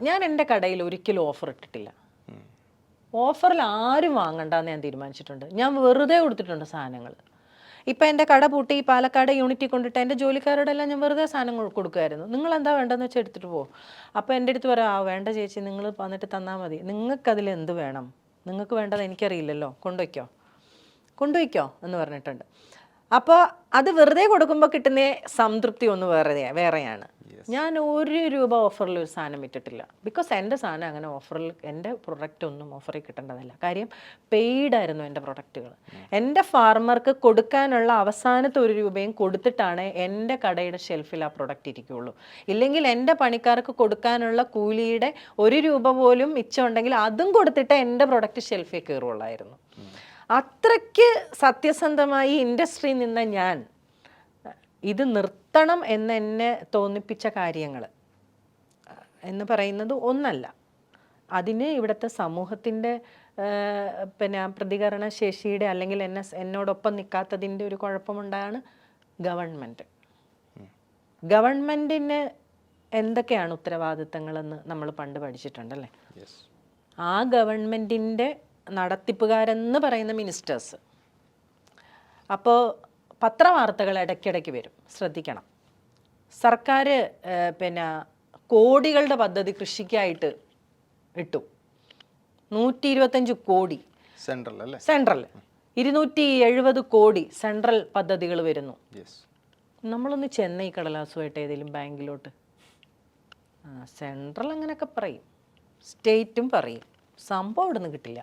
ഞാൻ എൻ്റെ കടയിൽ ഒരിക്കലും ഓഫർ ഇട്ടിട്ടില്ല. ഓഫറിൽ ആരും വാങ്ങണ്ടെന്ന് ഞാൻ തീരുമാനിച്ചിട്ടുണ്ട്. ഞാൻ വെറുതെ കൊടുത്തിട്ടുണ്ട് സാധനങ്ങൾ. ഇപ്പം എൻ്റെ കട പൂട്ടി പാലക്കാട് യൂണിറ്റിൽ കൊണ്ടിട്ട് എൻ്റെ ജോലിക്കാരോടെല്ലാം ഞാൻ വെറുതെ സാധനങ്ങൾ കൊടുക്കുമായിരുന്നു. നിങ്ങൾ എന്താ വേണ്ടതെന്ന് വെച്ചാൽ എടുത്തിട്ട് പോകും. അപ്പോൾ എൻ്റെ അടുത്ത് പറയാം, വേണ്ട ചേച്ചി, നിങ്ങൾ വന്നിട്ട് തന്നാൽ മതി. നിങ്ങൾക്കതിൽ എന്ത് വേണം, നിങ്ങൾക്ക് വേണ്ടത് എനിക്കറിയില്ലല്ലോ, കൊണ്ടുപോയിക്കോ എന്ന് പറഞ്ഞിട്ടുണ്ട്. അപ്പോൾ അത് വെറുതെ കൊടുക്കുമ്പോൾ കിട്ടുന്ന സംതൃപ്തി ഒന്ന് വേറെയാണ്. ഞാൻ ₹1 ഓഫറിൽ ഒരു സാധനം ഇട്ടിട്ടില്ല. ബിക്കോസ് എൻ്റെ സാധനം അങ്ങനെ ഓഫറിൽ, എൻ്റെ പ്രൊഡക്റ്റ് ഒന്നും ഓഫറിൽ കിട്ടേണ്ടതല്ല. കാര്യം പെയ്ഡായിരുന്നു എൻ്റെ പ്രൊഡക്റ്റുകൾ. എൻ്റെ ഫാർമർക്ക് കൊടുക്കാനുള്ള അവസാനത്തെ ₹1 കൊടുത്തിട്ടാണ് എൻ്റെ കടയുടെ ഷെൽഫിൽ ആ പ്രൊഡക്റ്റ് ഇരിക്കുകയുള്ളൂ. ഇല്ലെങ്കിൽ എൻ്റെ പണിക്കാർക്ക് കൊടുക്കാനുള്ള കൂലിയുടെ ₹1 പോലും മിച്ചമുണ്ടെങ്കിൽ അതും കൊടുത്തിട്ട് എൻ്റെ പ്രൊഡക്റ്റ് ഷെൽഫിൽ കയറുള്ളായിരുന്നു. അത്രയ്ക്ക് സത്യസന്ധമായി ഇൻഡസ്ട്രിയിൽ നിന്ന ഞാൻ ഇത് നിർത്തണം എന്നെ തോന്നിപ്പിച്ച കാര്യങ്ങൾ എന്ന് പറയുന്നത് ഒന്നല്ല. അതിന് ഇവിടുത്തെ സമൂഹത്തിൻ്റെ പ്രതികരണ ശേഷിയുടെ അല്ലെങ്കിൽ എന്നോടൊപ്പം നിൽക്കാത്തതിൻ്റെ ഒരു കുഴപ്പമുണ്ടാണ് ഗവൺമെൻറ്റിന് എന്തൊക്കെയാണ് ഉത്തരവാദിത്തങ്ങളെന്ന് നമ്മൾ പണ്ട് പഠിച്ചിട്ടുണ്ടല്ലേ. ആ ഗവൺമെൻറ്റിൻ്റെ നടത്തിപ്പുകാരെന്ന് പറയുന്ന മിനിസ്റ്റേഴ്സ്. അപ്പോൾ പത്രവാർത്തകൾ ഇടയ്ക്കിടയ്ക്ക് വരും, ശ്രദ്ധിക്കണം. സർക്കാർ കോടികളുടെ പദ്ധതി കൃഷിക്കായിട്ട് ഇട്ടു. 125 കോടി സെൻട്രൽ, 270 കോടി സെൻട്രൽ പദ്ധതികൾ വരുന്നു. നമ്മളൊന്ന് ചെന്നൈ കടലാസുമായിട്ട് ഏതെങ്കിലും ബാങ്കിലോട്ട്, സെൻട്രൽ അങ്ങനെയൊക്കെ പറയും, സ്റ്റേറ്റും പറയും, സംഭവം ഇവിടെ നിന്ന് കിട്ടില്ല.